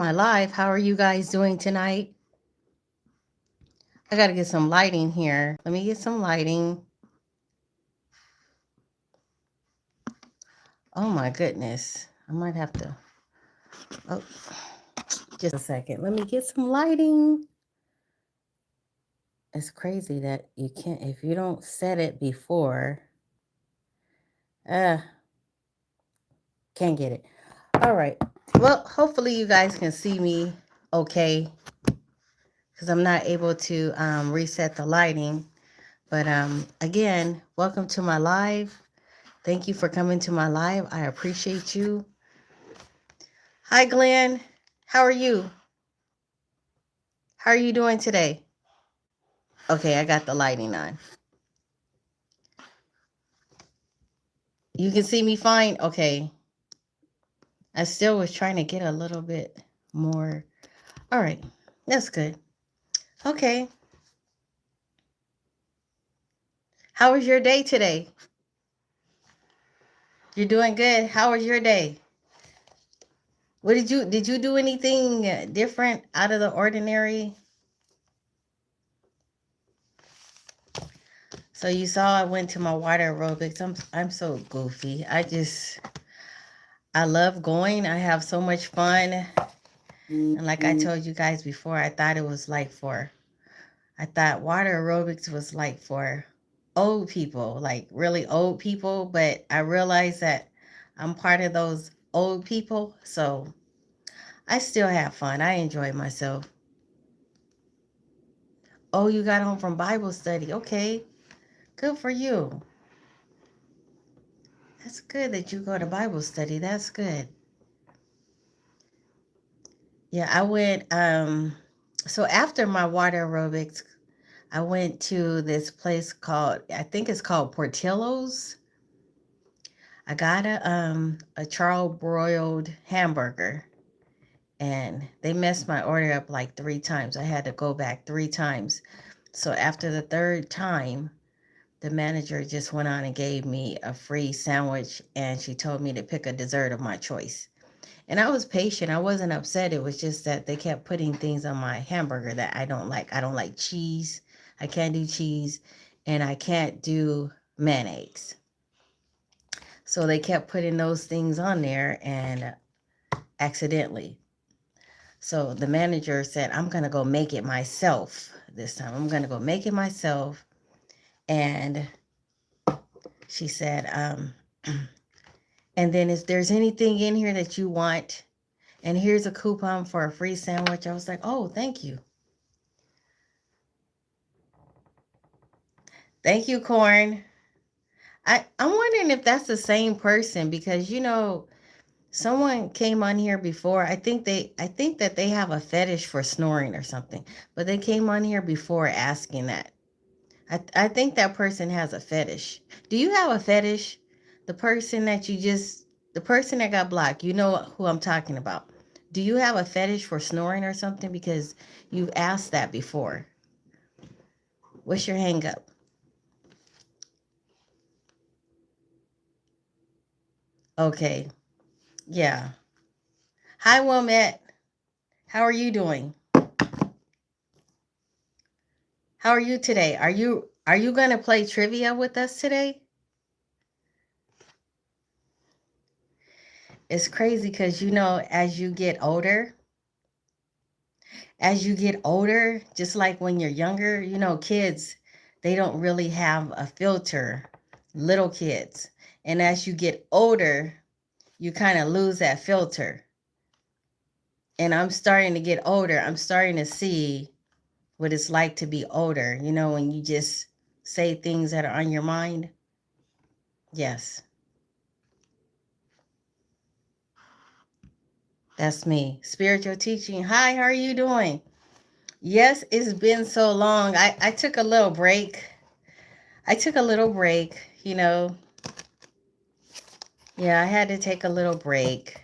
My live. How are you guys doing tonight? I got to get some lighting here. Let me get some lighting. Oh my goodness. I might have to. Oh, just a second. Let me get some lighting. It's crazy that you can't, if you don't set it before, uh, can't get it. All right. Well, hopefully you guys can see me okay because I'm not able to reset the lighting. But again, welcome to my live. Thank you for coming to my live. I appreciate you. Hi, Glenn. How are you? How are you doing today? Okay, I got the lighting on. You can see me fine? Okay. I still was trying to get a little bit more. All right. That's good. Okay. How was your day today? You're doing good. How was your day? What did you do anything different out of the ordinary? So you saw I went to my water aerobics. I'm so goofy. I love going. I have so much fun. And like I told you guys before, I thought water aerobics was like for old people, like really old people. But I realized that I'm part of those old people. So I still have fun. I enjoy myself. Oh, you got home from Bible study. Okay. Good for you. That's good that you go to Bible study. That's good. Yeah, I went so after my water aerobics, I went to this place called, I think it's called Portillo's. I got a charbroiled hamburger and they messed my order up like 3 times. I had to go back 3 times. So after the third time, the manager just went on and gave me a free sandwich and she told me to pick a dessert of my choice. And I was patient. I wasn't upset. It was just that they kept putting things on my hamburger that I don't like. I don't like cheese. I can't do cheese. And I can't do mayonnaise. So they kept putting those things on there and accidentally. So the manager said, I'm going to go make it myself this time. I'm going to go make it myself. And she said, and then if there's anything in here that you want, and here's a coupon for a free sandwich. I was like, oh, thank you. Thank you, Corn. I'm wondering if that's the same person because someone came on here before. I think that they have a fetish for snoring or something. But they came on here before asking that. I think that person has a fetish. Do you have a fetish? The person that the person that got blocked, you know who I'm talking about. Do you have a fetish for snoring or something? Because you've asked that before. What's your hang up? Okay. Yeah. Hi, Wilmette. How are you doing? How are you today? Are you going to play trivia with us today? It's crazy because as you get older, just like when you're younger, kids, they don't really have a filter, little kids. And as you get older, you kind of lose that filter. And I'm starting to get older. I'm starting to see what it's like to be older, when you just say things that are on your mind. Yes, that's me. Spiritual teaching. Hi, how are you doing? Yes, it's been so long. I took a little break. I took a little break. Yeah, I had to take a little break.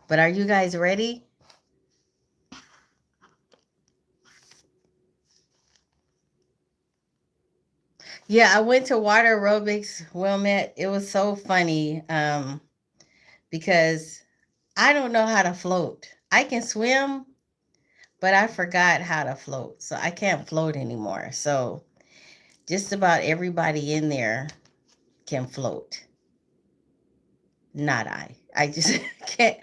But are you guys ready? Yeah, I went to water aerobics, Wilmette. It was so funny because I don't know how to float. I can swim, but I forgot how to float. So I can't float anymore. So just about everybody in there can float. Not I. I just can't.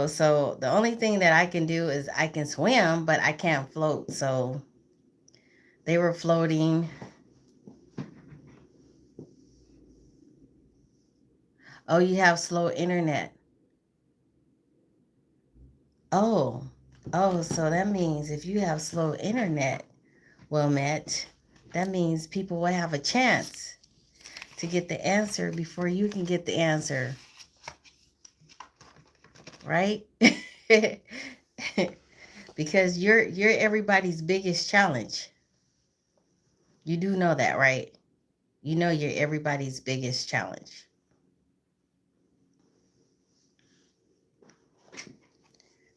So the only thing that I can do is I can swim, but I can't float. So they were floating. Oh, you have slow internet. Oh, so that means if you have slow internet, well met, that means people will have a chance to get the answer before you can get the answer, right? Because you're everybody's biggest challenge. You do know that, right? You know you're everybody's biggest challenge.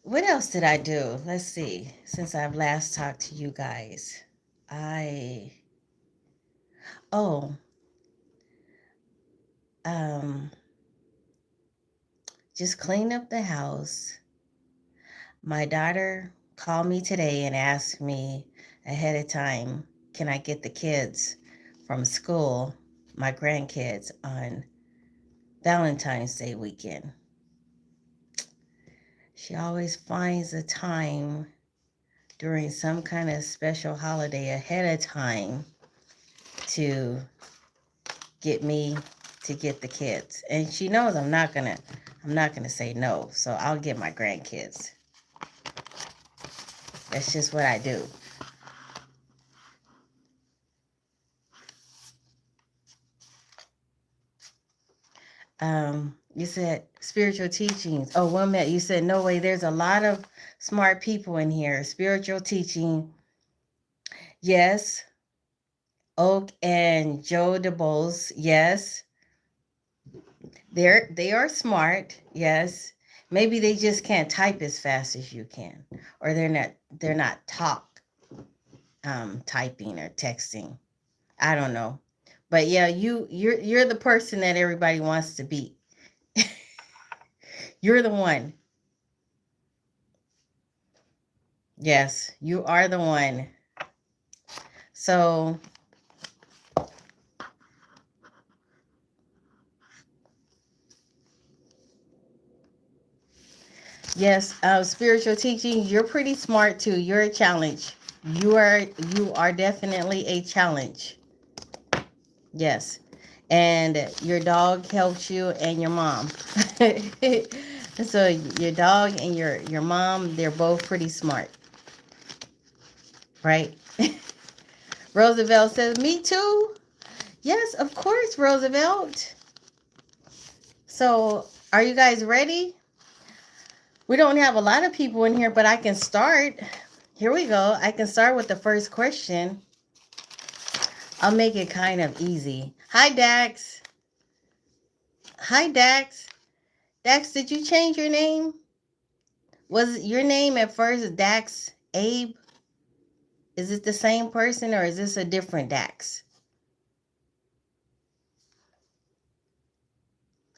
What else did I do? Let's see. Since I've last talked to you guys, I oh um just clean up the house. My daughter called me today and asked me ahead of time, can I get the kids from school, my grandkids, on Valentine's Day weekend? She always finds a time during some kind of special holiday ahead of time to get me to get the kids. And she knows I'm not gonna say no. So I'll get my grandkids. That's just what I do. You said spiritual teachings. Oh, one minute. You said no way. There's a lot of smart people in here. Spiritual teaching. Yes. Oak and Joe DeBose. Yes. They are smart. Yes. Maybe they just can't type as fast as you can, or they're not talk typing or texting. I don't know. But yeah, you're the person that everybody wants to beat. You're the one. Yes, you are the one. So, yes, spiritual teaching, you're pretty smart too. You're a challenge. You are definitely a challenge. Yes. And your dog helps you and your mom. So your dog and your mom, they're both pretty smart, right? Roosevelt says, "Me too." Yes, of course, Roosevelt. So, are you guys ready? We don't have a lot of people in here, but I can start. Here we go. I can start with the first question. I'll make it kind of easy. Hi, Dax. Hi, Dax. Dax, did you change your name? Was your name at first Dax Abe? Is it the same person or is this a different Dax?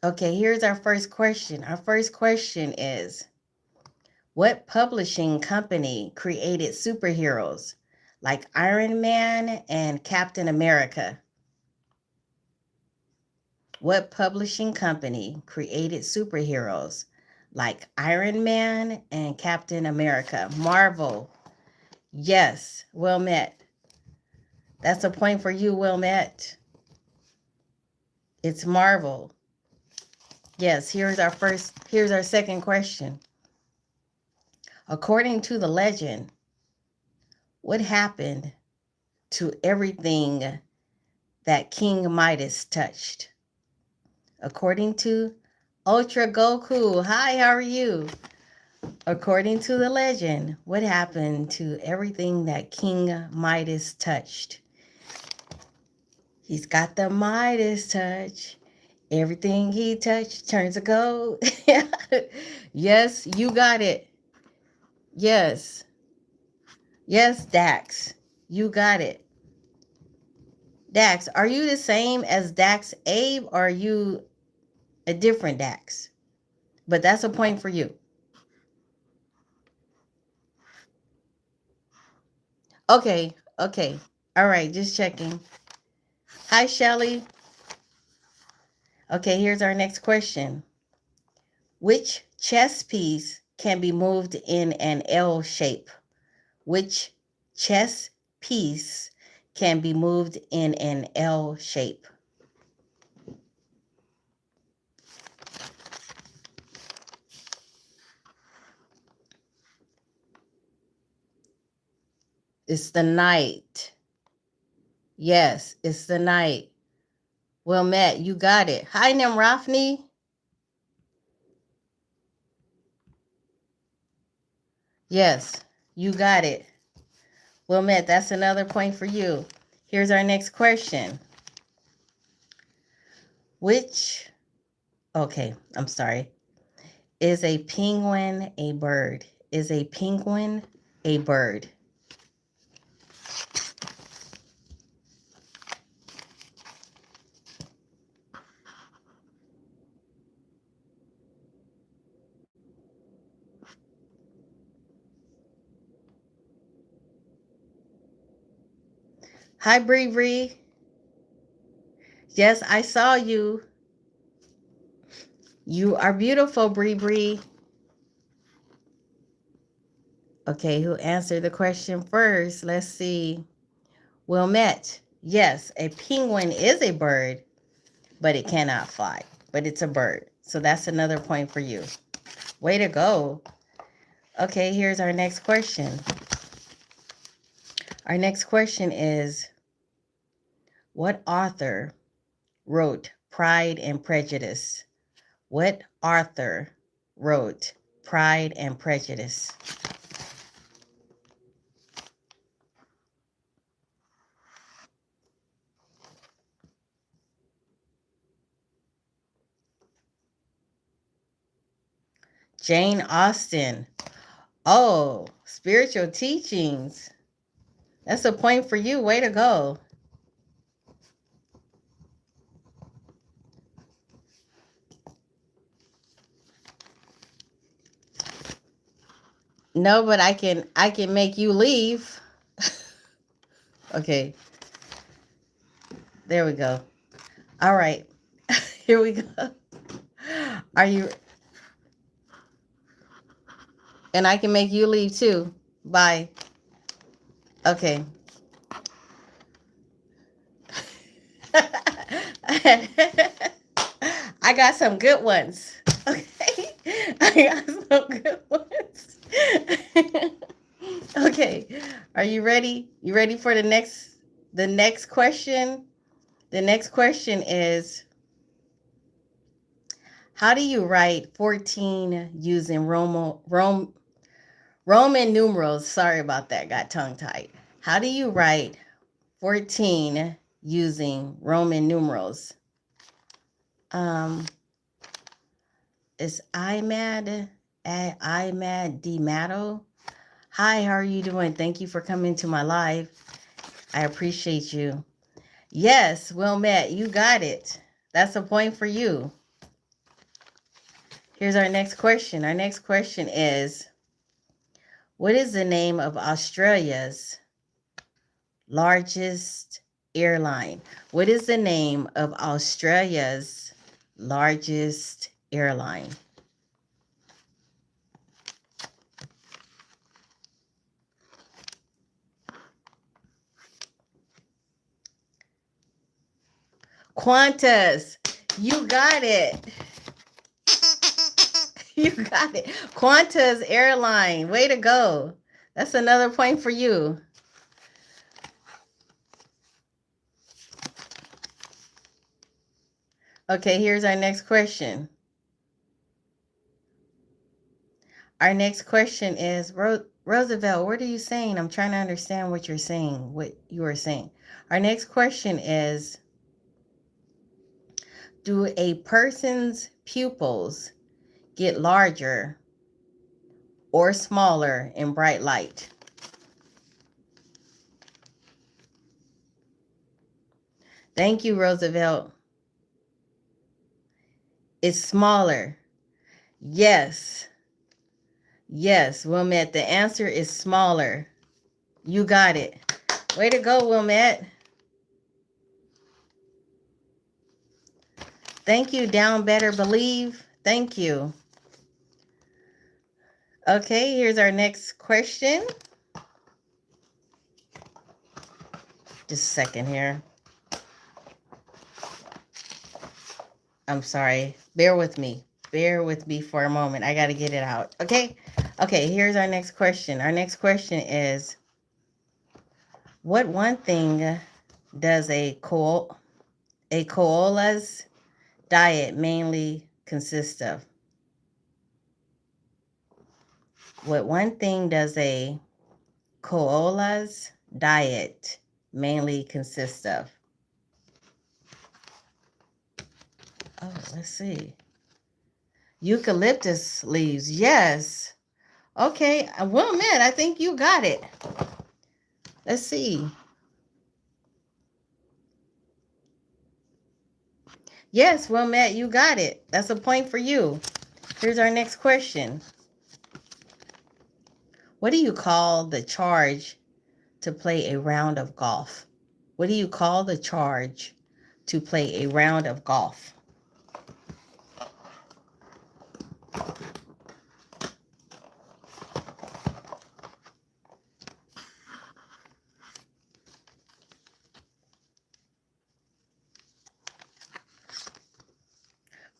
Okay, here's our first question. Our first question is, what publishing company created superheroes like Iron Man and Captain America? What publishing company created superheroes like Iron Man and Captain America? Marvel. Yes, well met. That's a point for you, well met. It's Marvel. Yes, here's our second question. According to the legend, what happened to everything that King Midas touched? According to Ultra Goku. Hi, how are you? According to the legend, what happened to everything that King Midas touched? He's got the Midas touch. Everything he touched turns to gold. Yes, you got it. Yes. Yes, Dax. You got it. Dax, are you the same as Dax Abe or are you a different Dax? But that's a point for you. Okay, okay. All right, just checking. Hi, Shelly. Okay, here's our next question. Which chess piece can be moved in an L shape? Which chess piece can be moved in an L shape? It's the knight. Yes, it's the knight. Well met, you got it. Hi, Nimrafni. Yes, you got it. Well met, that's another point for you. Here's our next question. I'm sorry. Is a penguin a bird? Is a penguin a bird? Hi, Bree Bree. Yes, I saw you. You are beautiful, Bree Bree. Okay, who answered the question first? Let's see. Wilmette. Yes, a penguin is a bird, but it cannot fly. But it's a bird. So that's another point for you. Way to go. Okay, here's our next question. Our next question is, what author wrote Pride and Prejudice? What author wrote Pride and Prejudice? Jane Austen. Oh, spiritual teachings. That's a point for you. Way to go. No, but I can make you leave. Okay. There we go. All right. Here we go. Are you and I can make you leave too. Bye. Okay. I got some good ones. Okay. I got some good ones. Okay. Are you ready? You ready for the next question? The next question is, how do you write 14 using Roman numerals? Sorry about that. Got tongue tied. How do you write 14 using Roman numerals? Is IMAD DMATO? Hi, how are you doing? Thank you for coming to my live. I appreciate you. Yes, well met. You got it. That's a point for you. Here's our next question. Our next question is, what is the name of Australia's largest airline? What is the name of Australia's largest airline? Qantas. You got it. You got it. Qantas Airline. Way to go. That's another point for you. Okay, here's our next question. Our next question is, Roosevelt, what are you saying? I'm trying to understand what you're saying, what you are saying. Our next question is, do a person's pupils get larger or smaller in bright light? Thank you, Roosevelt. It's smaller. Yes. Yes, Wilmette. The answer is smaller. You got it. Way to go, Wilmette. Thank you, Down Better Believe. Thank you. Okay, here's our next question. Just a second here. I'm sorry. Bear with me. Bear with me for a moment. I got to get it out. Okay? Okay, here's our next question. Our next question is, what one thing does a koala's diet mainly consist of? What one thing does a koala's diet mainly consist of? Oh, let's see. Eucalyptus leaves. Yes. Okay. Well, man, I think you got it. Let's see. Yes, well, Matt, you got it. That's a point for you. Here's our next question. What do you call the charge to play a round of golf? What do you call the charge to play a round of golf?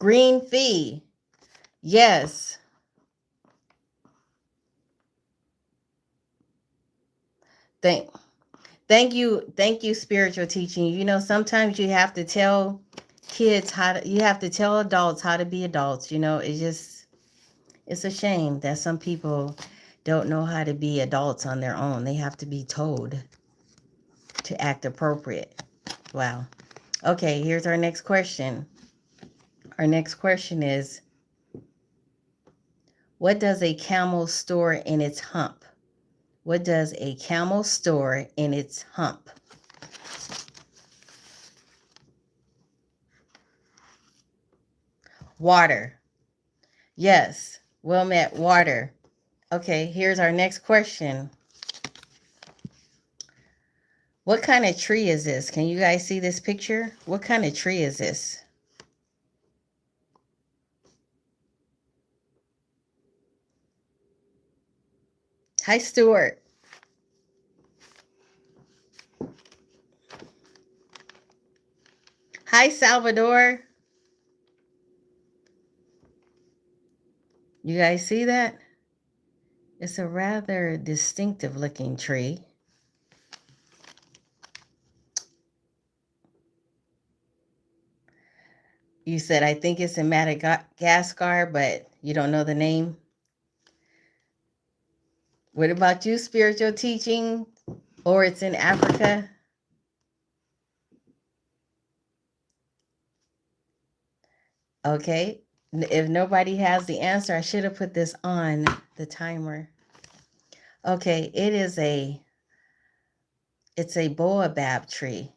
Green fee. Yes. Thank thank you, spiritual teaching. You know, sometimes you have to tell kids you have to tell adults how to be adults. You know, it's a shame that some people don't know how to be adults on their own. They have to be told to act appropriate. Wow. Okay, here's our next question. Our next question is, what does a camel store in its hump? What does a camel store in its hump? Water. Yes, well met, water. Okay, here's our next question. What kind of tree is this? Can you guys see this picture? What kind of tree is this? Hi, Stuart. Hi, Salvador. You guys see that? It's a rather distinctive looking tree. You said, I think it's in Madagascar, but you don't know the name. What about you, spiritual teaching? Or it's in Africa? Okay. If nobody has the answer, I should have put this on the timer. Okay, it's a baobab tree.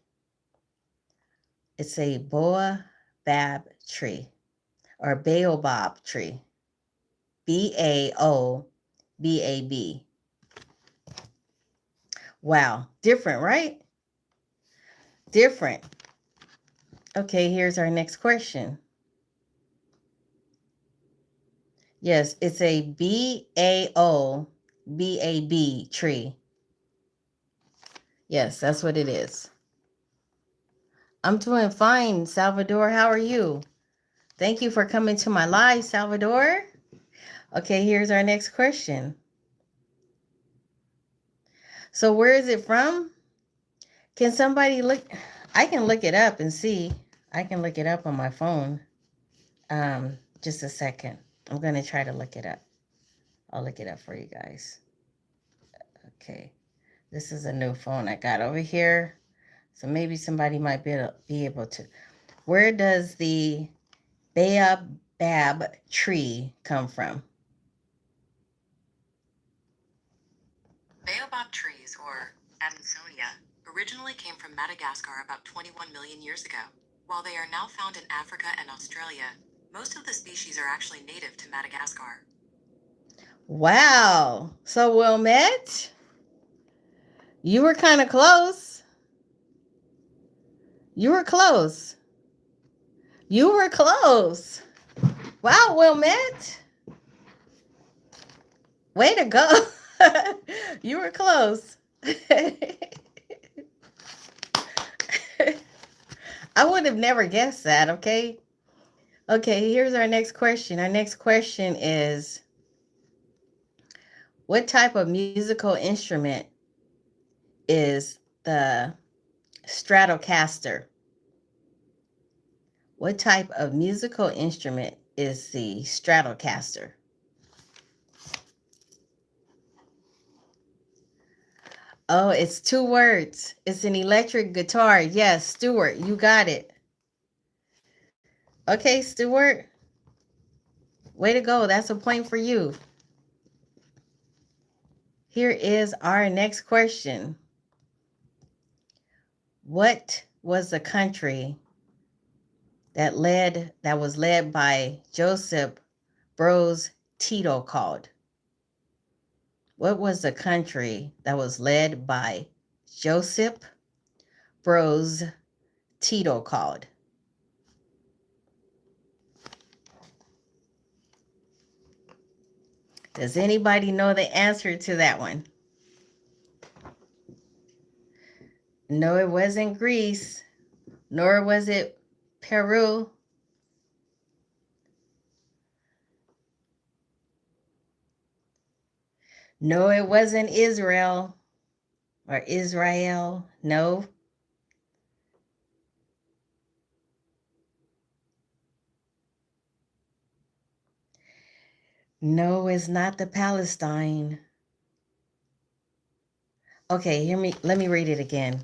It's a baobab tree or baobab tree. Baobab. Wow, different, right? Different. Okay, here's our next question. Yes, it's a baobab tree. Yes, that's what it is. I'm doing fine, Salvador. How are you? Thank you for coming to my live, Salvador. Okay, here's our next question. So, where is it from? Can somebody look? I can look it up and see. I can look it up on my phone. Just a second. I'm going to try to look it up. I'll look it up for you guys. Okay. This is a new phone I got over here. So maybe somebody might be able to. Where does the baobab tree come from? Baobab trees, or Adansonia, originally came from Madagascar about 21 million years ago. While they are now found in Africa and Australia, Most of the species are actually native to Madagascar. Wow. So, Wilmette, you were kind of close. You were close. You were close. Wow, Wilmette. Way to go. You were close. I would have never guessed that, okay? Okay, here's our next question. Our next question is, what type of musical instrument is the Stratocaster? What type of musical instrument is the Stratocaster? Oh, it's two words. It's an electric guitar. Yes, Stuart, you got it. Okay, Stuart. Way to go. That's a point for you. Here is our next question. What was the country that was led by Joseph Broz Tito called? What was the country that was led by Joseph Broz Tito called? Does anybody know the answer to that one? No, it wasn't Greece, nor was it Peru. No, it wasn't Israel or Israel. No. No, it's not the Palestine. Okay, let me read it again.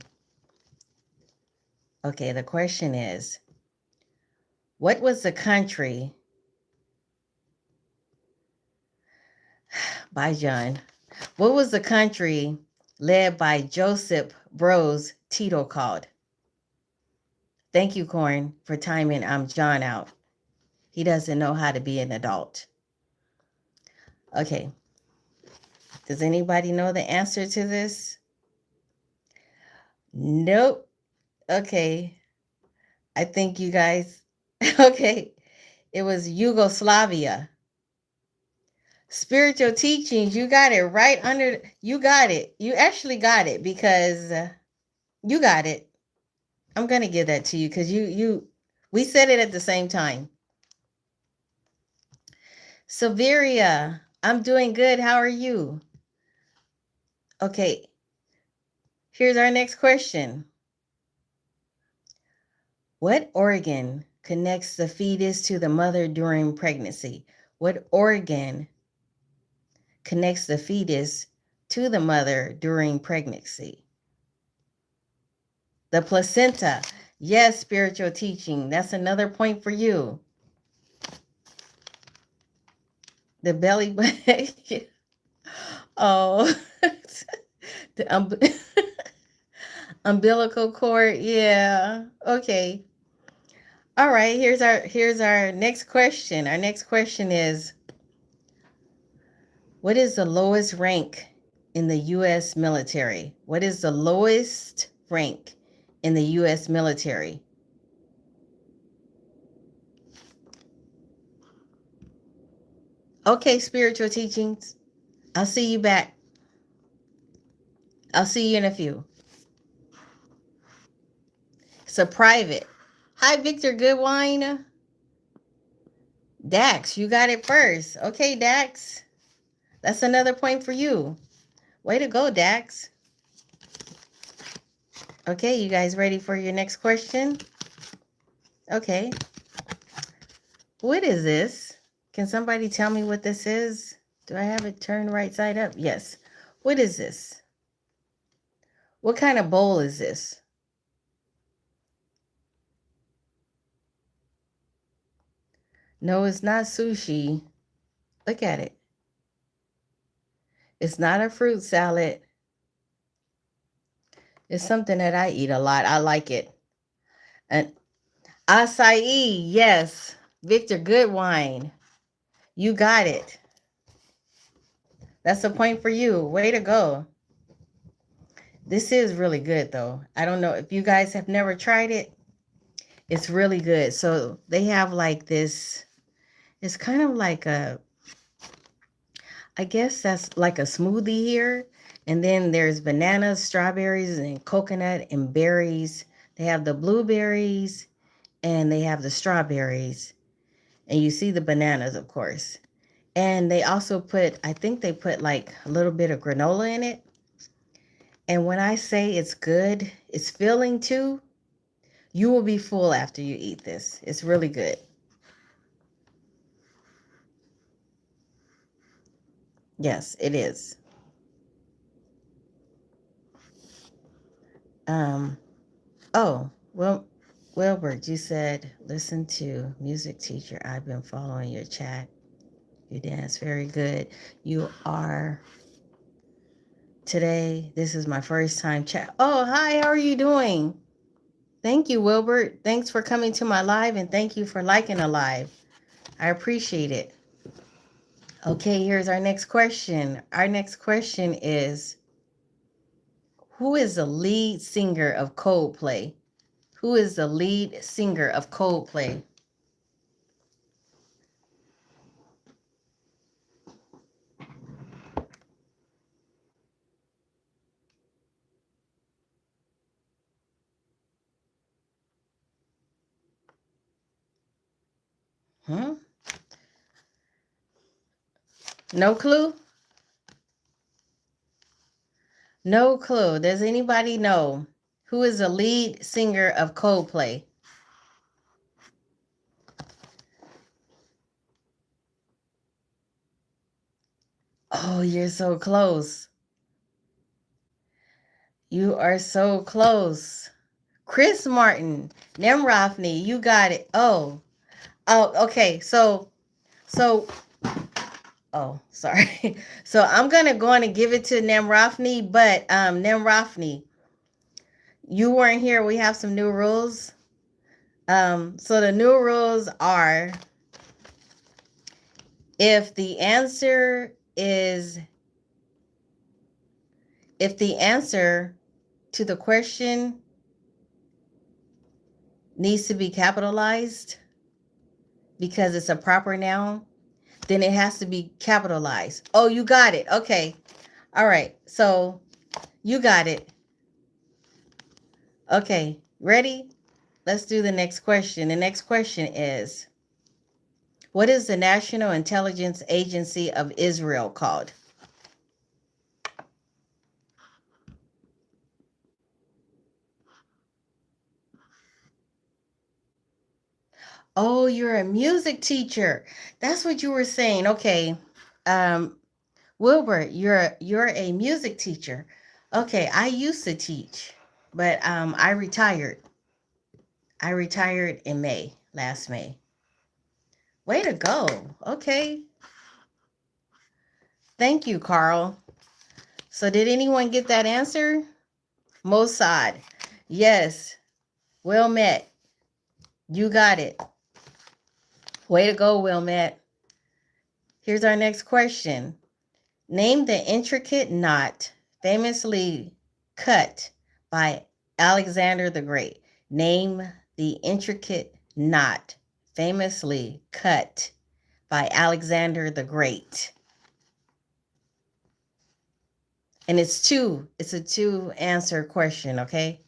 Okay, the question is, what was the country by John? What was the country led by Joseph Broz Tito called? Thank you, Corn, for timing John out. He doesn't know how to be an adult. Okay. Does anybody know the answer to this? Nope. Okay. I think you guys, okay. It was Yugoslavia. Spiritual teachings, you got it right under, you got it. You actually got it because you got it. I'm going to give that to you because we said it at the same time. Severia, I'm doing good. How are you? Okay. Here's our next question. What organ connects the fetus to the mother during pregnancy? What organ connects the fetus to the mother during pregnancy? The placenta. Yes, spiritual teaching. That's another point for you. The belly button. Oh, the umbilical cord. Yeah. Okay. All right. Here's our next question. Our next question is, what is the lowest rank in the U.S. military? What is the lowest rank in the U.S. military? Okay, spiritual teachings. I'll see you back. I'll see you in a few. It's a private. Hi, Victor Goodwine. Dax, you got it first. Okay, Dax. That's another point for you. Way to go, Dax. Okay, you guys ready for your next question? Okay. What is this? Can somebody tell me what this is? Do I have it turned right side up? Yes. What is this? What kind of bowl is this? No, it's not sushi. Look at it. It's not a fruit salad. It's something that I eat a lot. I like it. And acai, yes. Victor, good wine. You got it. That's a point for you. Way to go. This is really good, though. I don't know if you guys have never tried it. It's really good. So they have like this, it's kind of like I guess that's like a smoothie here. And then there's bananas, strawberries, and coconut and berries. They have the blueberries and they have the strawberries. And you see the bananas, of course. And they also put, I think they put like a little bit of granola in it. And when I say it's good, it's filling too. You will be full after you eat this. It's really good. Yes, it is. Um, oh, well, Wilbert, you said, listen to music teacher. I've been following your chat. You dance very good. You are today. This is my first time chat. Oh, hi, how are you doing? Thank you, Wilbert. Thanks for coming to my live and thank you for liking a live. I appreciate it. Okay, here's our next question. Our next question is, who is the lead singer of Coldplay? Who is the lead singer of Coldplay? Hmm? No clue? No clue. Does anybody know who is the lead singer of Coldplay? Oh, you're so close. You are so close. Chris Martin, Nemrofny, you got it. Oh, okay. So, oh, sorry. So I'm gonna go on and give it to Nemrofny, but Nemrofny, you weren't here. We have some new rules. So the new rules are, if the answer is, if the answer to the question needs to be capitalized because it's a proper noun, then it has to be capitalized. Oh, you got it. Okay. All right. So you got it. Okay. Ready? Let's do the next question. The next question is, what is the National Intelligence Agency of Israel called? Oh, you're a music teacher. That's what you were saying. Okay. Um, Wilbur, you're a music teacher. Okay, I used to teach, but I retired. I retired in May, last May. Way to go. Okay. Thank you, Carl. So did anyone get that answer? Mossad. Yes. Well met. You got it. Way to go, Will met. Here's our next question. Name the intricate knot famously cut by Alexander the Great. Name the intricate knot famously cut by Alexander the Great. And it's a two answer question, okay?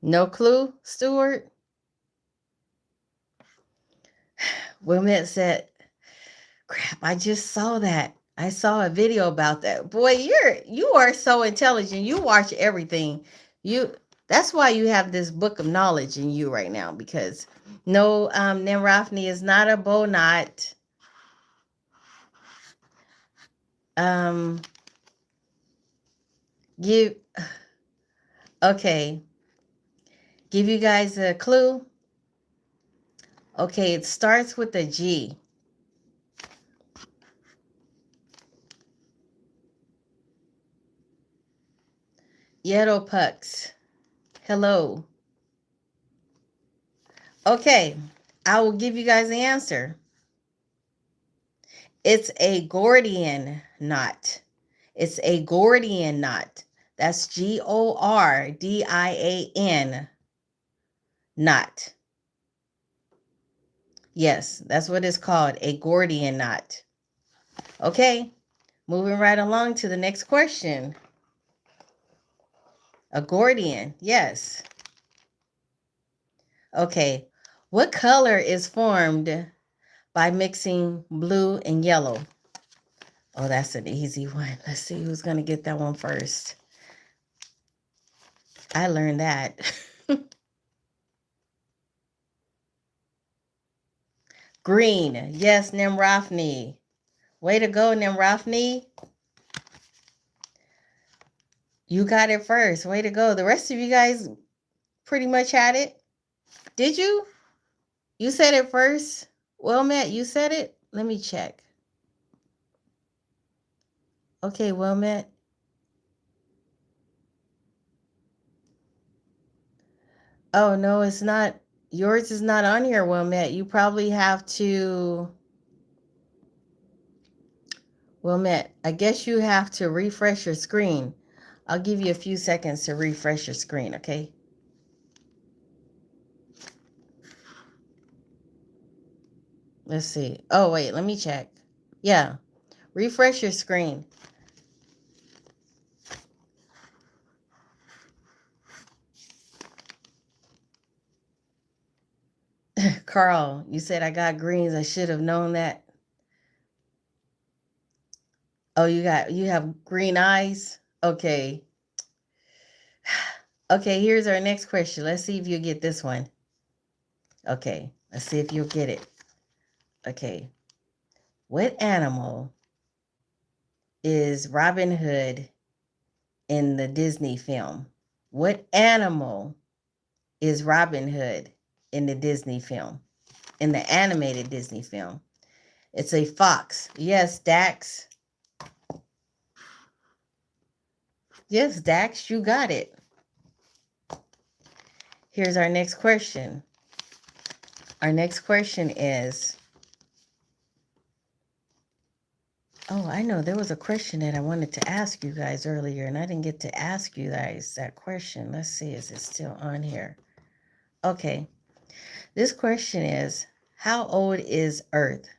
No clue, Stuart? Wilmette said, crap, I just saw that. I saw a video about that. Boy, you are so intelligent. You watch everything. You That's why you have this book of knowledge in you right now, because no, Nemrafni is not a bow knot. Um give okay. Give you guys a clue. Okay, it starts with a G. Yellow pucks. Hello. Okay, I will give you guys the answer. It's a Gordian knot. It's a Gordian knot. That's Gordian knot. Yes, that's what it's called, a Gordian knot. Okay, moving right along to the next question. A Gordian, yes. Okay, what color is formed by mixing blue and yellow? Oh, that's an easy one. Let's see who's going to get that one first. I learned that. Green. Yes, Nimrafni. Way to go, Nimrafni. You got it first. Way to go. The rest of you guys pretty much had it. Did you? You said it first? Well, Matt, you said it? Let me check. Okay, well, Matt. Oh, no, it's not. Yours is not on here, well, Matt. You probably have to... Well, Matt, I guess you have to refresh your screen. I'll give you a few seconds to refresh your screen, okay? Let's see. Oh, wait, let me check. Yeah, refresh your screen. Carl, you said I got greens. I should have known that. Oh, you have green eyes? Okay. Okay, here's our next question. Let's see if you get this one. Okay, let's see if you'll get it. Okay. What animal is Robin Hood in the Disney film? What animal is Robin Hood in the Disney film? In the animated Disney film? It's a fox. Yes, Dax. Yes, Dax, you got it. Here's our next question. Our next question is, oh, I know there was a question that I wanted to ask you guys earlier, and I didn't get to ask you guys that question. Let's see, is it still on here? Okay. This question is, how old is Earth?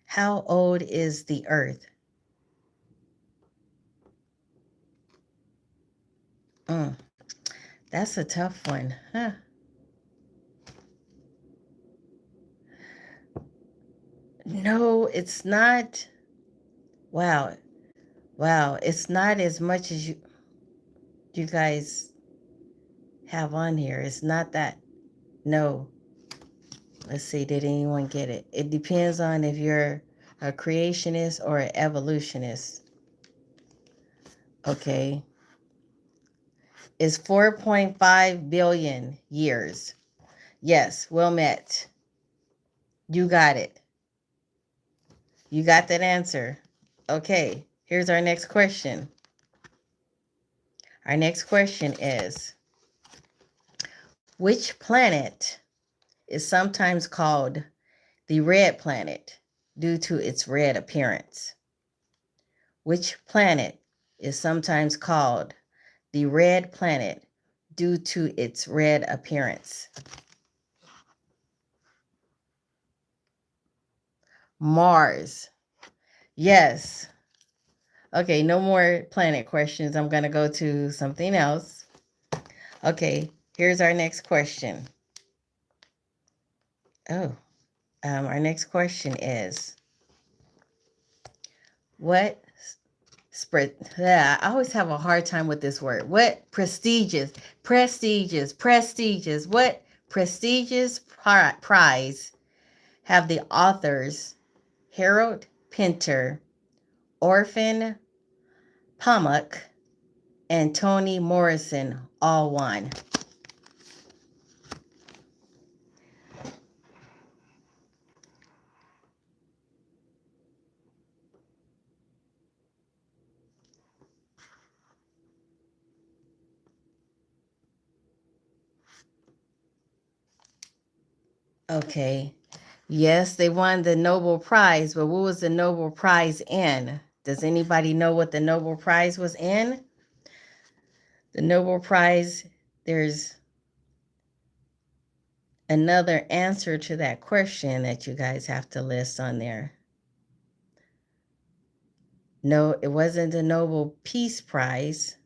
How old is the Earth? That's a tough one, huh? No, it's not. Wow. Wow. It's not as much as you guys have on here. It's not that. No. Let's see. Did anyone get it? It depends on if you're a creationist or an evolutionist. Okay. It's 4.5 billion years. Yes. Well met. You got it. You got that answer. Okay. Here's our next question. Our next question is, which planet is sometimes called the red planet due to its red appearance? Which planet is sometimes called the red planet due to its red appearance? Mars. Yes. Okay, no more planet questions. I'm going to go to something else. Okay, here's our next question. Oh, our next question is, what spread? Yeah, I always have a hard time with this word. What prestigious, what prestigious prize have the authors Harold Pinter, Orphan Pamuk, and Toni Morrison all won? Okay. Yes, they won the Nobel Prize, but what was the Nobel Prize in? Does anybody know what the Nobel Prize was in? The Nobel Prize, there's another answer to that question that you guys have to list on there. No, it wasn't the Nobel Peace Prize.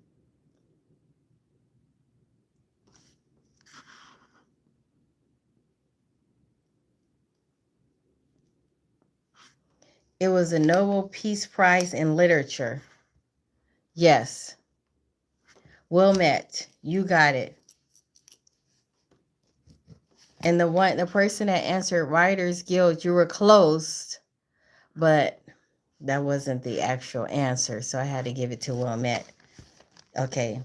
It was a Nobel Peace Prize in Literature. Yes. Well met. You got it. And the person that answered Writers Guild, you were close, but that wasn't the actual answer. So I had to give it to Well met. Okay.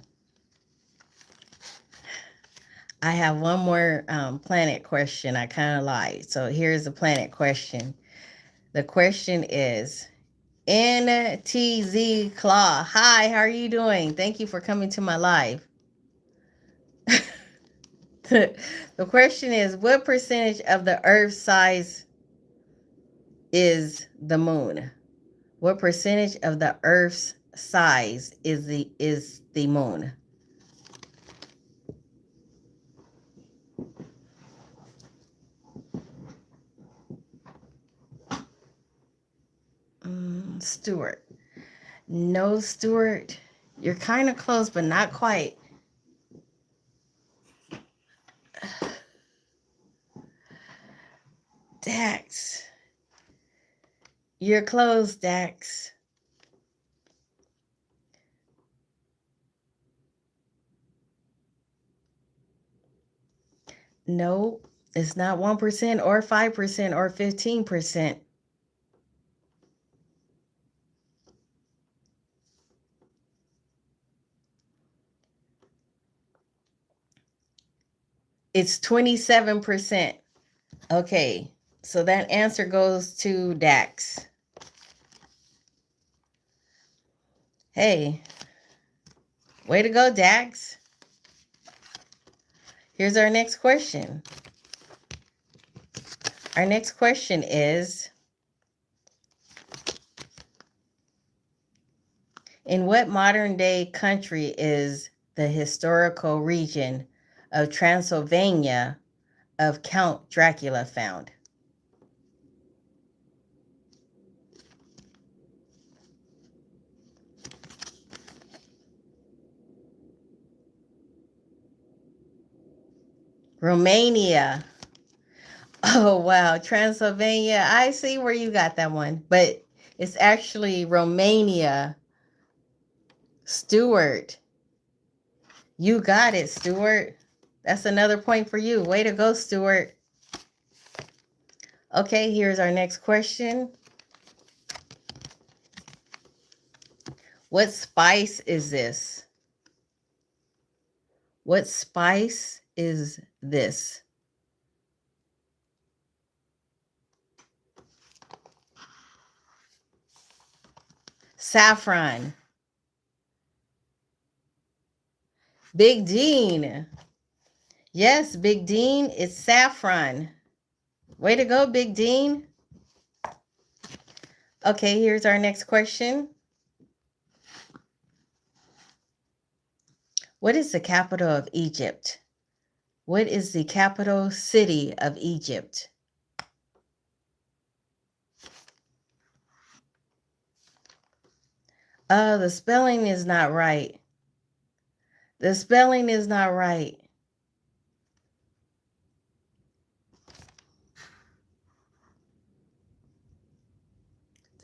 I have one more planet question. I kind of lied. So here's the planet question. The question is NTZ Claw. Hi, how are you doing? Thank you for coming to my live. The question is, what percentage of the Earth's size is the moon? What percentage of the Earth's size is the moon? Stuart. No, Stuart. You're kind of close, but not quite. Dax. You're close, Dax. No, it's not 1% or 5% or 15%. It's 27%. Okay, so that answer goes to Dax. Hey, way to go, Dax. Here's our next question. Our next question is, in what modern day country is the historical region of Transylvania of Count Dracula found? Romania. Oh, wow. Transylvania. I see where you got that one, but it's actually Romania. Stuart. You got it, Stuart. That's another point for you. Way to go, Stuart. Okay, here's our next question. What spice is this? What spice is this? Saffron. Big Dean. Yes, Big Dean, it's saffron. Way to go, Big Dean. Okay, here's our next question. What is the capital of Egypt? What is the capital city of Egypt? The spelling is not right. The spelling is not right.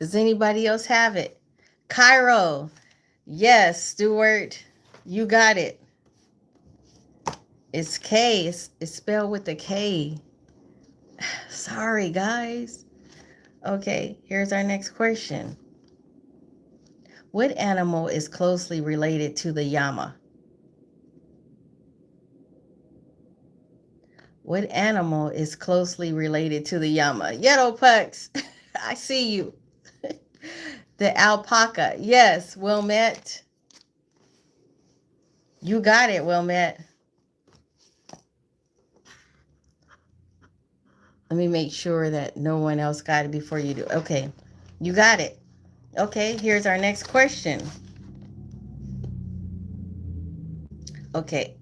Does anybody else have it? Cairo. Yes, Stuart. You got it. It's K. It's spelled with a K. Sorry, guys. Okay, here's our next question. What animal is closely related to the llama? What animal is closely related to the llama? Yellow pucks. I see you. The alpaca. Yes, Wilmette. You got it, Wilmette. Let me make sure that no one else got it before you do. Okay, you got it. Okay, here's our next question. Okay,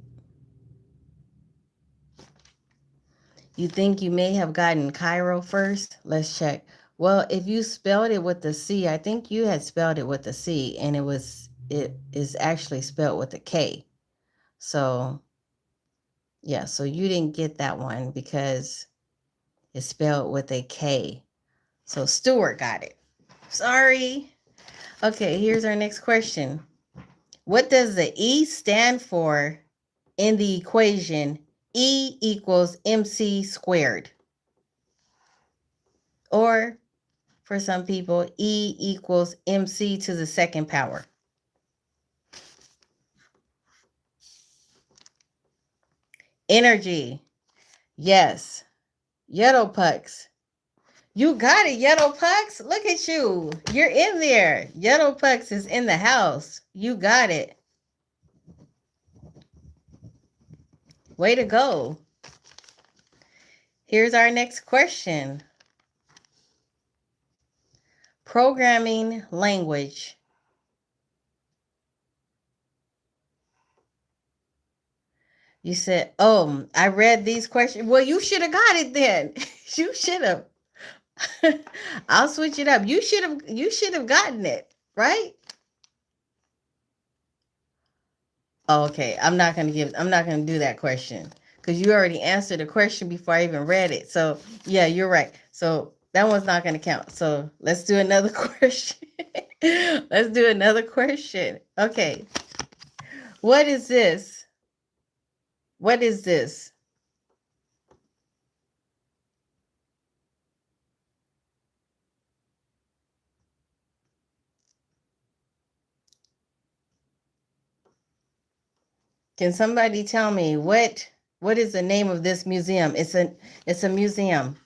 you think you may have gotten Cairo first? Let's check. Well, if you spelled it with the C, I think you had spelled it with the C, and it is actually spelled with a K. So yeah, so you didn't get that one because it's spelled with a K. So Stuart got it. Sorry. Okay, here's our next question. What does the E stand for in the equation E equals MC squared? Or for some people, E equals MC to the second power. Energy. Yes. Yellow pucks. You got it, Yellow Pucks. Look at you. You're in there. Yellow Pucks is in the house. You got it. Way to go. Here's our next question. Programming language. You said, oh, I read these questions. Well, you should have got it then. You should have. I'll switch it up. You should have gotten it, right? Oh, okay. I'm not gonna do that question because you already answered the question before I even read it. So yeah, you're right. So that one's not gonna count. So let's do another question. Let's do another question. Okay. What is this? What is this? Can somebody tell me what is the name of this museum? It's a museum.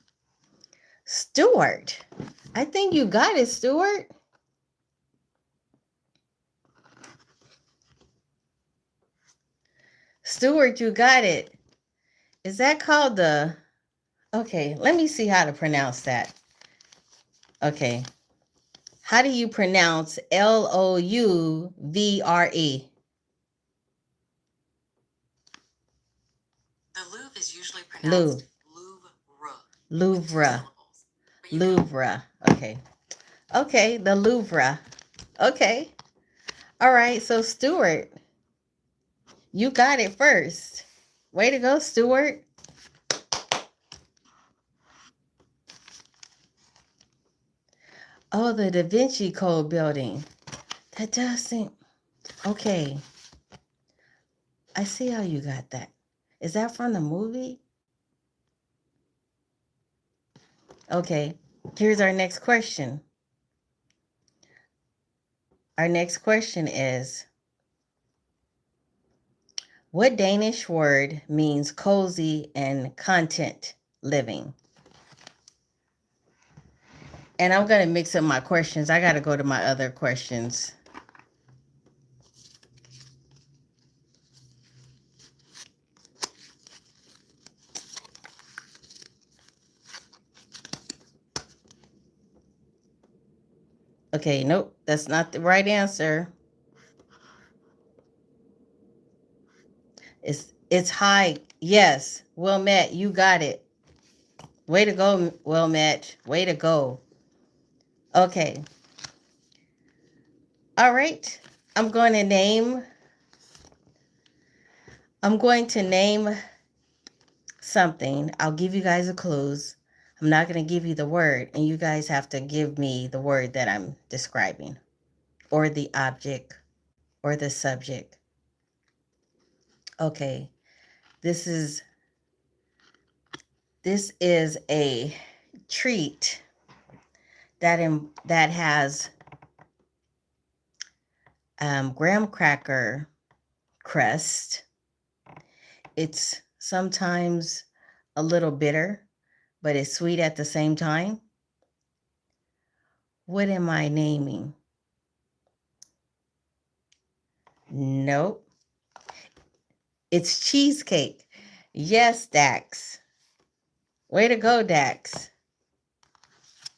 Stuart. I think you got it, Stuart. Stuart, you got it. Is that called the Okay, let me see how to pronounce that. Okay. How do you pronounce Louvre? The Louvre is usually Louvre. pronounced Louvre. Louvre. Louvre. Okay. Okay, the Louvre. Okay. All right, so Stuart, you got it first. Way to go, Stuart. Oh, the Da Vinci Code building. That does seem okay. I see how you got that. Is that from the movie? Okay, here's our next question. Our next question is, what Danish word means cozy and content living? And I'm going to mix up my questions. I got to go to my other questions. Okay, nope, that's not the right answer. It's high. Yes, well met. You got it. Way to go, well met. Way to go. Okay. All right. I'm going to name something. I'll give you guys a clues. I'm not going to give you the word, and you guys have to give me the word that I'm describing, or the object, or the subject. Okay. This is a treat that has graham cracker crust. It's sometimes a little bitter, but it's sweet at the same time. What am I naming? Nope. It's cheesecake. Yes, Dax. Way to go, Dax.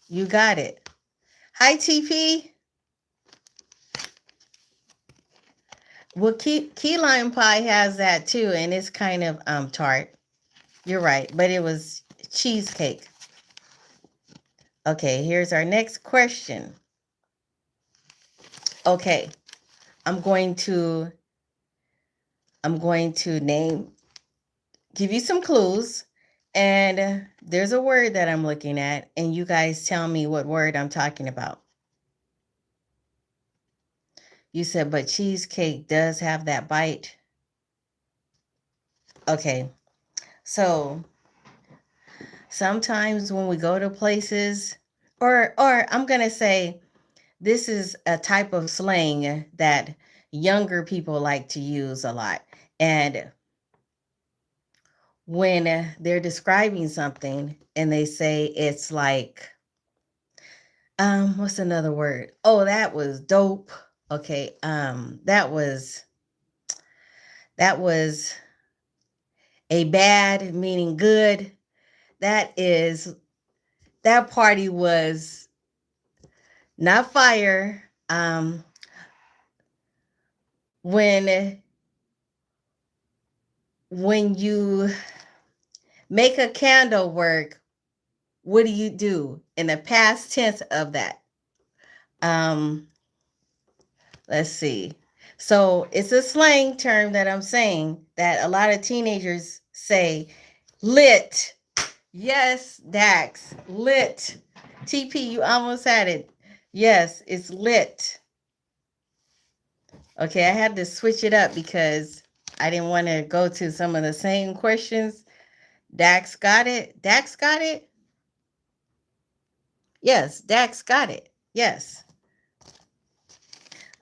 You got it. Hi, TP. Well, key lime pie has that too, and it's kind of tart. You're right, but it was cheesecake. Okay, here's our next question. Okay, I'm going to give you some clues, and there's a word that I'm looking at, and you guys tell me what word I'm talking about. You said, but cheesecake does have that bite. Okay, so sometimes when we go to places, or I'm gonna say this is a type of slang that younger people like to use a lot. And when they're describing something and they say it's like, what's another word? Oh, that was dope. Okay, that was a bad meaning good. That party was not fire. When you make a candle work, what do you do in the past tense of that? Um, let's see. So it's a slang term that I'm saying that a lot of teenagers say, lit. Yes, Dax, lit. TP, you almost had it. Yes, it's lit. Okay, I had to switch it up because I didn't want to go to some of the same questions. Dax got it. Dax got it. Yes, Dax got it. Yes.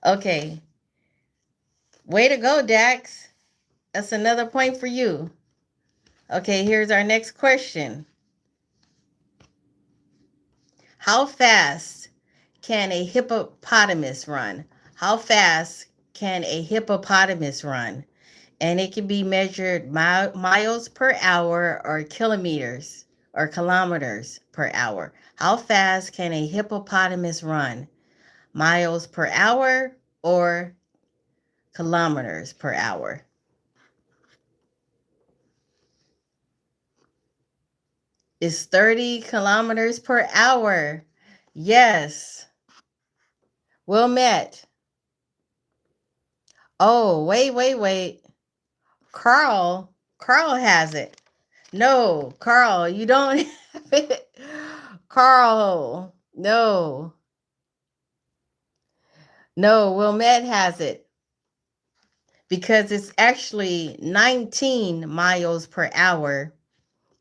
Okay. Way to go, Dax. That's another point for you. Okay, here's our next question. How fast can a hippopotamus run? How fast can a hippopotamus run? And it can be measured miles per hour or kilometers or kilometers per hour. How fast can a hippopotamus run? Miles per hour or kilometers per hour? It's 30 kilometers per hour. Yes. Well met. Oh, wait. Carl has it. No, Carl, you don't have it. Carl, no. No, Wilmette has it because it's actually 19 miles per hour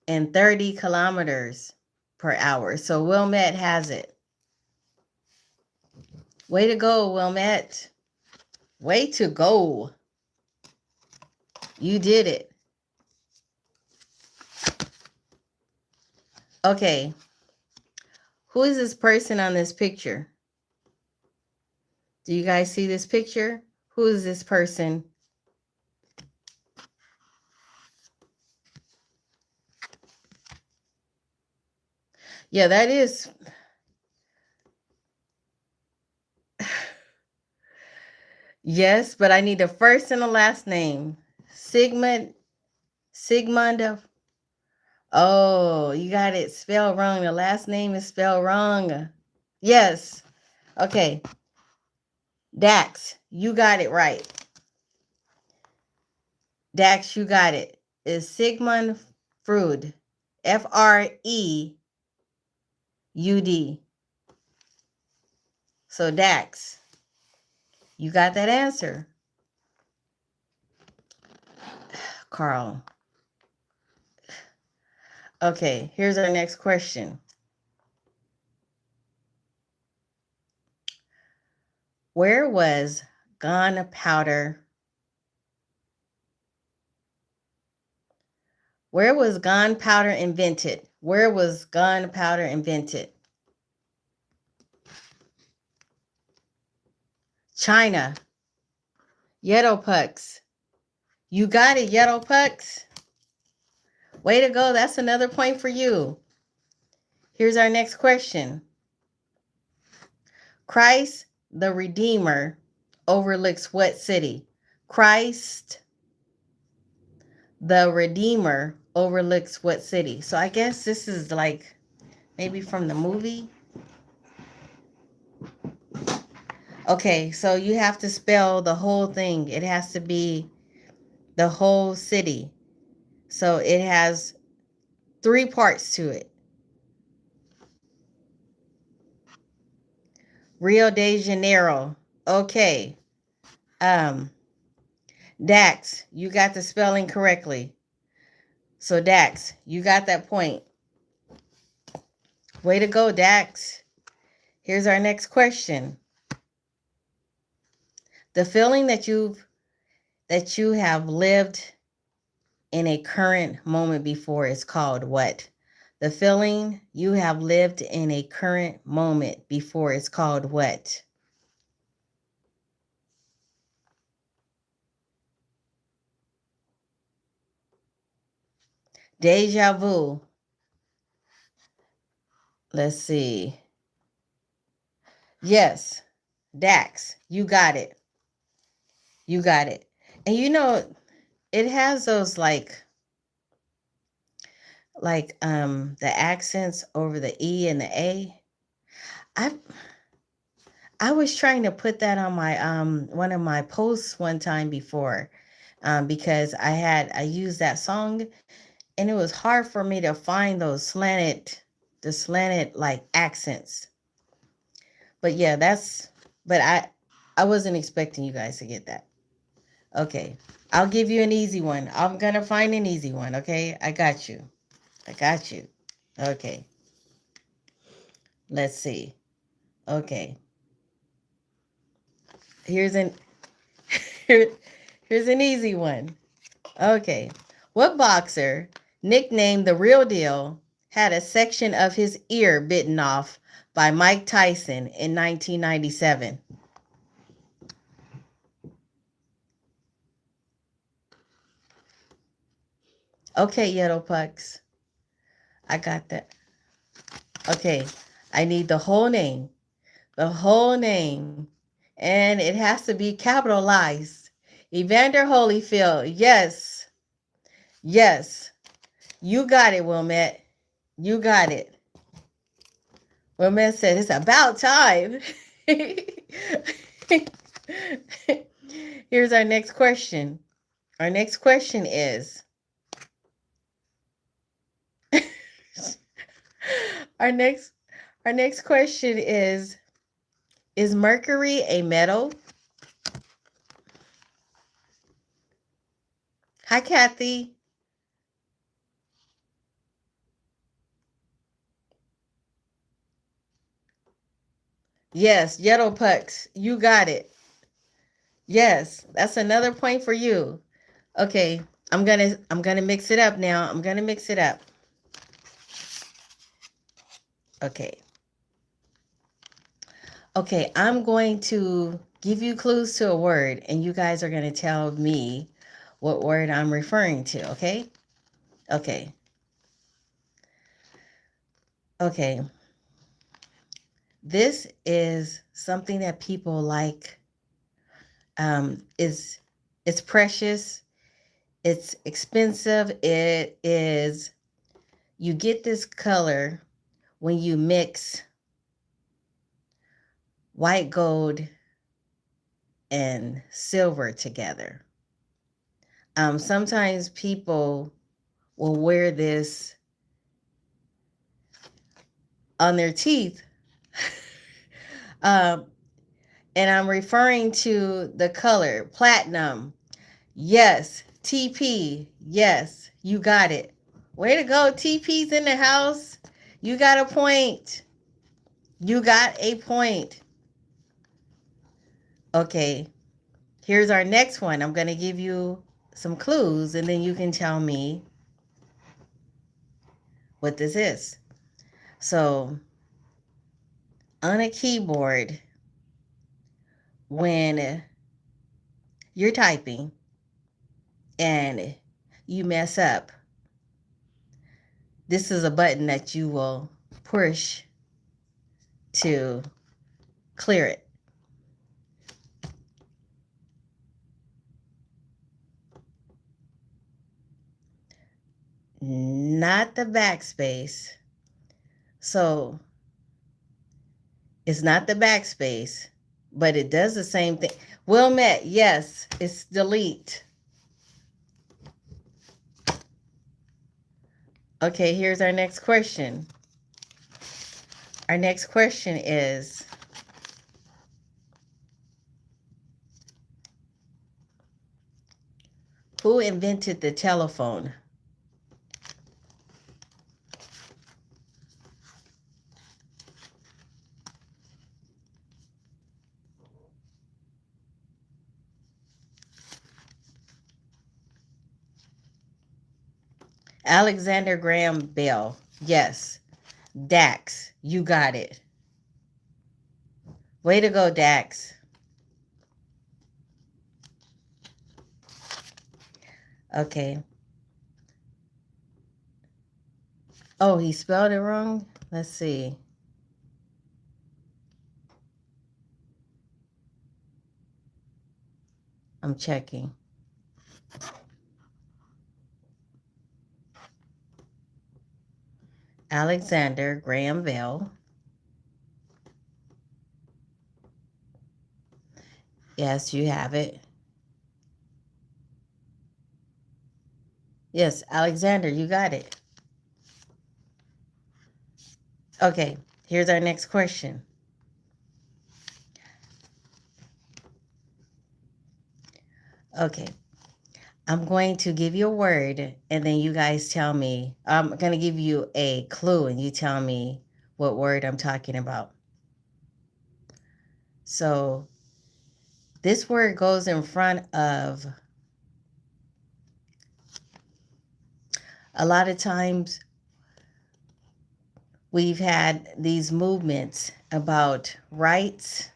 and 30 kilometers per hour. So Wilmette has it. Way to go, Wilmette. Way to go. You did it. Okay. Who is this person on this picture? Do you guys see this picture? Who is this person? Yeah, that is. Yes, but I need the first and the last name. Sigmund of. Oh, you got it spelled wrong. The last name is spelled wrong. Yes. Okay. Dax, you got it right. Dax, you got it. It's Sigmund Freud. Freud. So Dax, you got that answer. Carl. Okay, here's our next question. Where was gunpowder? Where was gunpowder invented? Where was gunpowder invented? China. Yellow pucks. You got it, yellow pucks. Way to go. That's another point for you. Here's our next question. Christ the Redeemer overlooks what city? Christ the Redeemer overlooks what city? So I guess this is like maybe from the movie. Okay, so you have to spell the whole thing. It has to be the whole city. So it has three parts to it. Rio de Janeiro. Okay. Um, Dax, you got the spelling correctly. So Dax, you got that point. Way to go, Dax. Here's our next question. The feeling that you have lived in a current moment before is called what? The feeling you have lived in a current moment before is called what? Deja vu. Let's see. Yes, Dax, you got it. You got it. And it has those the accents over the E and the A. I I was trying to put that on my one of my posts one time before, because I used that song, and it was hard for me to find the slanted like accents. But yeah, but I wasn't expecting you guys to get that. Okay. I'll give you an easy one. I'm going to find an easy one, okay? I got you. I got you. Okay. Let's see. Okay. Here's an here, here's an easy one. Okay. What boxer, nicknamed the Real Deal, had a section of his ear bitten off by Mike Tyson in 1997? Okay, Yellow Pucks. I got that. Okay. I need the whole name. The whole name. And it has to be capitalized. Evander Holyfield. Yes. Yes. You got it, Wilmette. You got it. Wilmette said it's about time. Here's our next question. Our next question is our next our next question is mercury a metal? Hi, Kathy. Yes, yellow pucks. You got it. Yes, that's another point for you. Okay, I'm gonna mix it up now. I'm gonna mix it up. Okay. Okay, I'm going to give you clues to a word, and you guys are gonna tell me what word I'm referring to, okay? Okay. Okay. This is something that people like. Is it's precious, it's expensive, it is you get this color when you mix white gold and silver together. Sometimes people will wear this on their teeth. um, and I'm referring to the color platinum. Yes, TP. Yes, you got it. Way to go, TP's in the house. You got a point. You got a point. Okay, here's our next one. I'm going to give you some clues, and then you can tell me what this is. So, on a keyboard, when you're typing and you mess up, This is a button that you will push to clear it. Not the backspace. So it's not the backspace, but it does the same thing. Wilmette, yes, it's delete. Okay, here's our next question. Our next question is, who invented the telephone? Alexander Graham Bell. Yes. Dax, you got it. Way to go, Dax. Okay. Oh, he spelled it wrong? Let's see. I'm checking. Alexander Graham Bell. Yes, you have it. Yes, Alexander, you got it. Okay, here's our next question. Okay, I'm going to give you a word, and then you guys tell me. I'm going to give you a clue, and you tell me what word I'm talking about. So, this word goes in front of, a lot of times we've had these movements about rights,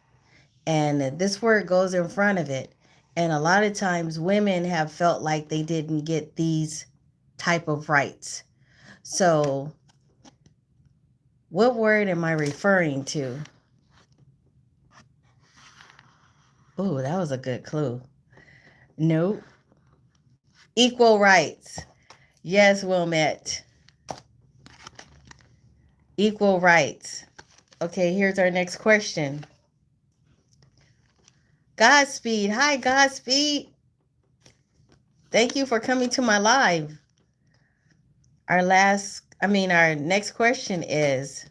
and this word goes in front of it. And a lot of times women have felt like they didn't get these type of rights. So what word am I referring to? Oh, that was a good clue. Nope. Equal rights. Yes, Wilmette. Equal rights. Okay, here's our next question. Godspeed. Hi, Godspeed. Thank you for coming to my live. Our next question is,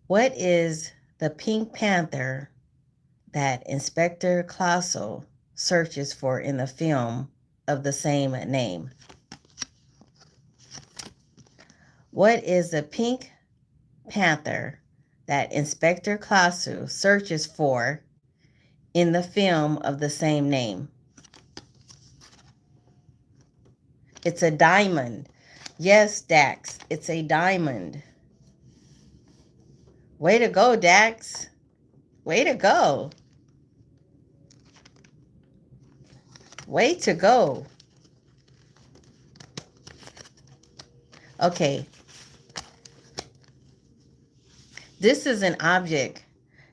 what is the Pink Panther that Inspector Clouseau searches for in the film of the same name? What is the Pink Panther that Inspector Clouseau searches for in the film of the same name? It's a diamond. Yes, Dax, it's a diamond. Way to go, Dax. Way to go. Way to go. Okay. This is an object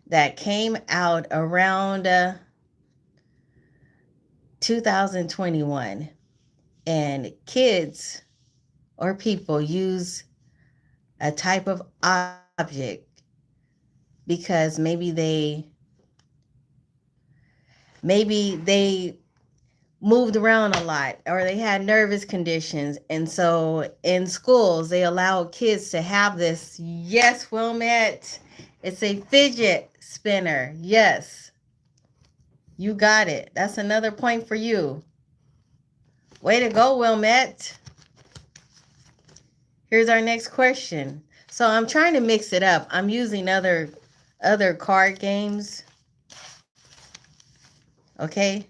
that came out around 2021. And kids or people use a type of object because maybe they moved around a lot, or they had nervous conditions, and so in schools they allow kids to have this. Yes, Wilmette, it's a fidget spinner. Yes, you got it. That's another point for you. Way to go, Wilmette. Here's our next question. So I'm trying to mix it up. I'm using other card games. Okay?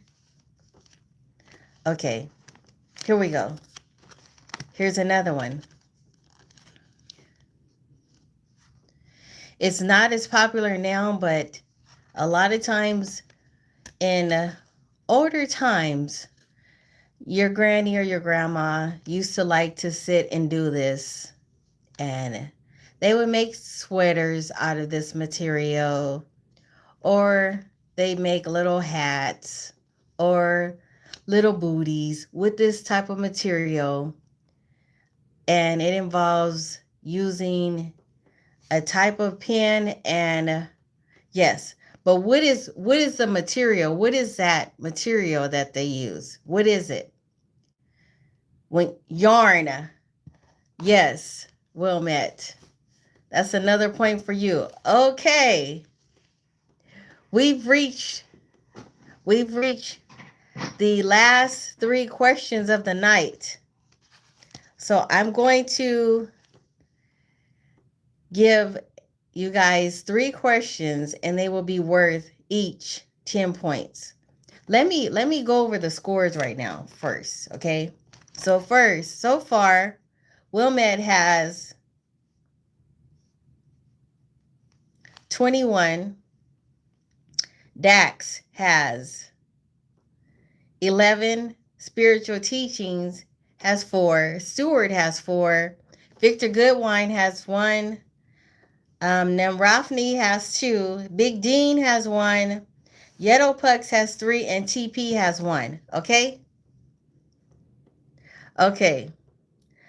Okay. Here we go. Here's another one. It's not as popular now, but A lot of times in older times, your granny or your grandma used to like to sit and do this, and they would make sweaters out of this material, or they make little hats or little booties with this type of material, and it involves using a type of pen. And yes, but what is the material? What is that material that they use? What is it? When yarn. Yes, Wilmette. That's another point for you. Okay. We've reached we've reached the last three questions of the night. So I'm going to give you guys three questions, and they will be worth each 10 points. Let me go over the scores right now first, okay? So first, so far, Wilmette has 21. Dax has 11. Spiritual Teachings has 4. Stewart has 4. Victor Goodwine has 1. Namrafni has 2. Big Dean has 1. Yeto Pucks has 3. And TP has 1. Okay? Okay.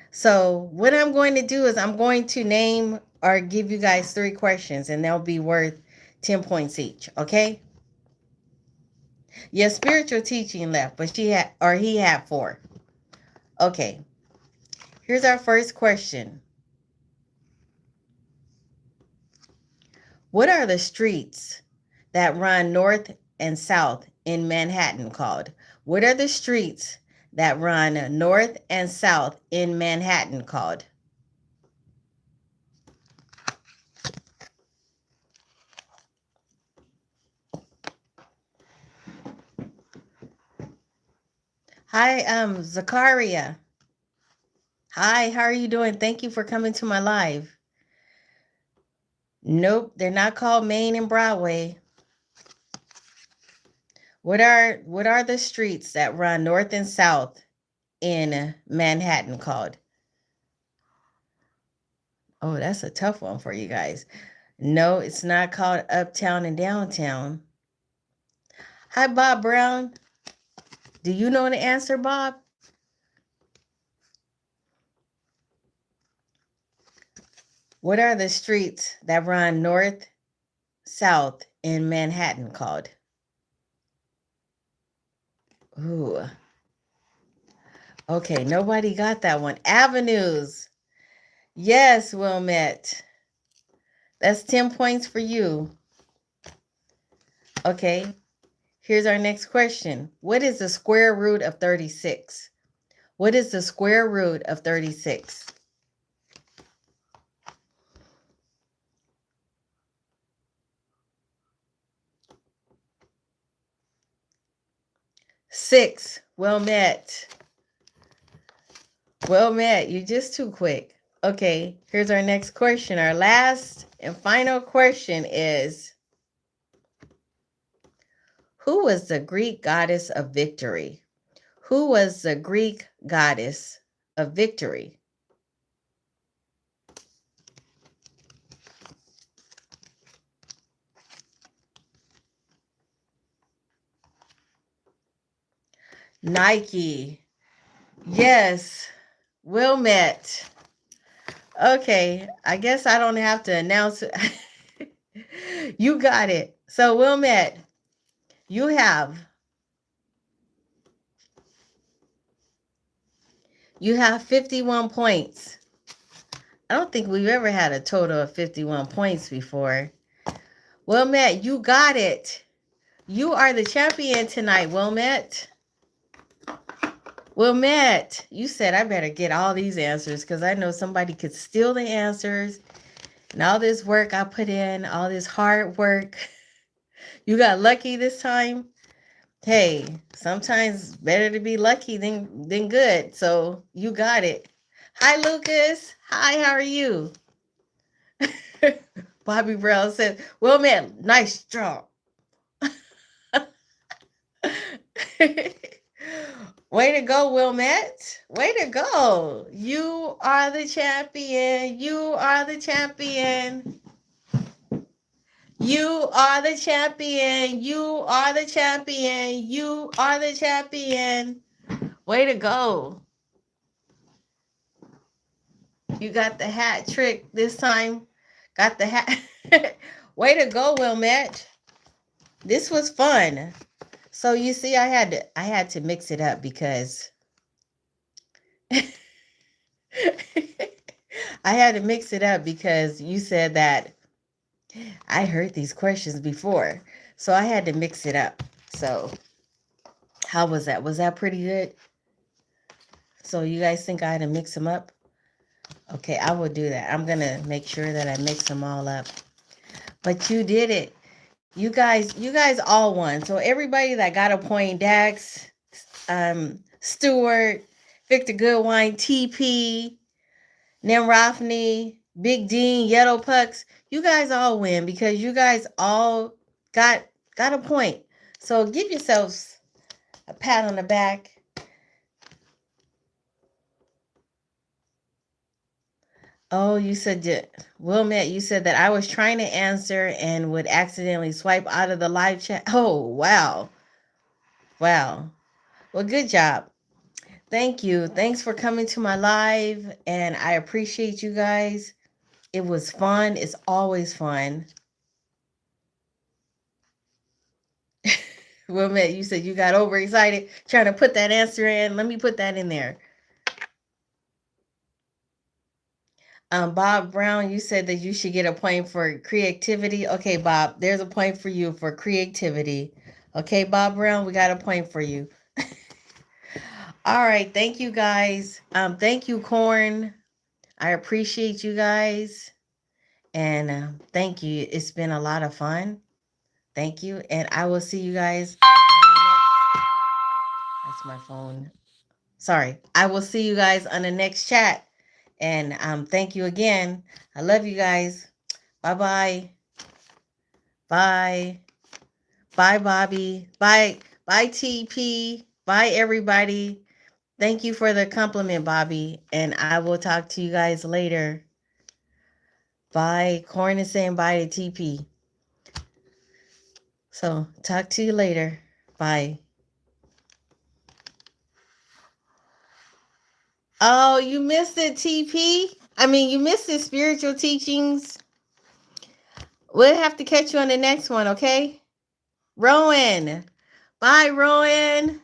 So what I'm going to do is I'm going to name or give you guys 3 questions, and they'll be worth 10 points each. Okay? Yes, Spiritual Teaching left, but he had 4. Okay. Here's our first question. What are the streets that run north and south in Manhattan called? What are the streets that run north and south in Manhattan called? Hi, Zakaria. Hi, how are you doing? Thank you for coming to my live. Nope, they're not called Main and Broadway. What are the streets that run north and south in Manhattan called? Oh, that's a tough one for you guys. No, it's not called Uptown and Downtown. Hi, Bob Brown. Do you know the answer, Bob? What are the streets that run north, south in Manhattan called? Ooh. Okay, nobody got that one. Avenues. Yes, Wilmette. That's 10 points for you. Okay, here's our next question. What is the square root of 36? What is the square root of 36? 6. Well met. Well met. You're just too quick. Okay, here's our next question. Our last and final question is, who was the Greek goddess of victory? Who was the Greek goddess of victory? Nike. Yes. Well met. Okay, I guess I don't have to announce it. You got it. So, Wilmette, you have 51 points. I don't think we've ever had a total of 51 points before. Wilmette, you got it. You are the champion tonight, Wilmette. Wilmette, you said I better get all these answers because I know somebody could steal the answers. And all this work I put in, all this hard work. You got lucky this time. Hey, sometimes better to be lucky than good. So you got it. Hi, Lucas. Hi, how are you? Bobby Brown said, well, man, nice job. Way to go, Wilmette. Way to go. You are the champion. You are the champion. You are the champion. You are the champion. You are the champion. Way to go. You got the hat trick this time. Got the hat. Way to go, Wilmette. This was fun. So you see, I had to mix it up because I had to mix it up because you said that I heard these questions before. So I had to mix it up. So how was that? Was that pretty good? So you guys think I had to mix them up? Okay, I will do that. I'm gonna make sure that I mix them all up. But you did it. You guys all won. So everybody that got a point, Dax, Stewart, Victor Goodwine, TP, Nemrofny, Big Dean, Yellow Pucks, you guys all win because you guys all got a point. So give yourselves a pat on the back. Oh, you said that, Wilmette, you said that I was trying to answer and would accidentally swipe out of the live chat. Oh, wow. Wow. Well, good job. Thank you. Thanks for coming to my live, and I appreciate you guys. It was fun. It's always fun. Wilmette, you said you got overexcited trying to put that answer in. Let me put that in there. Bob Brown, you said that you should get a point for creativity. Okay, Bob, there's a point for you for creativity. Okay, Bob Brown, we got a point for you. All right, thank you guys. Thank you, Corn. I appreciate you guys. And thank you. It's been a lot of fun. Thank you. And I will see you guys. That's my phone. Sorry. I will see you guys on the next chat. And thank you again. I love you guys. Bye-bye. Bye. Bye, Bobby. Bye. Bye, TP. Bye, everybody. Thank you for the compliment, Bobby. And I will talk to you guys later. Bye. Corn is saying bye to TP. So talk to you later. Bye. Oh, you missed it, TP. I mean, you missed the spiritual teachings. We'll have to catch you on the next one, okay? Rowan. Bye, Rowan.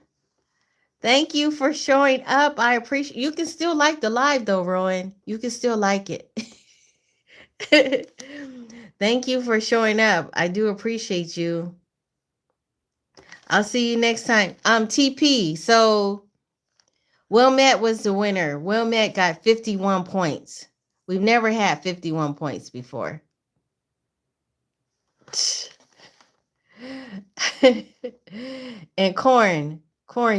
Thank you for showing up. I appreciate you. Can still like the live though, Rowan. You can still like it. Thank you for showing up. I do appreciate you. I'll see you next time. TP. So Wilmette was the winner. Wilmette got 51 points. We've never had 51 points before. And Corn,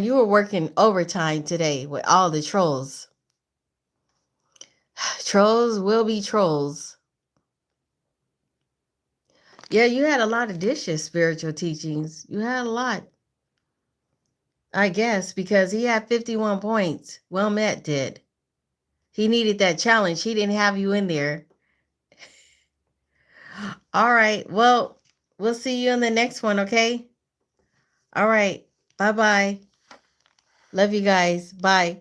you were working overtime today with all the trolls. Trolls will be trolls. Yeah, you had a lot of dishes, spiritual teachings. You had a lot. I guess because he had 51 points. Wilmette did. He needed that challenge. He didn't have you in there. All right. Well, we'll see you in the next one, okay? All right. Bye-bye. Love you guys. Bye.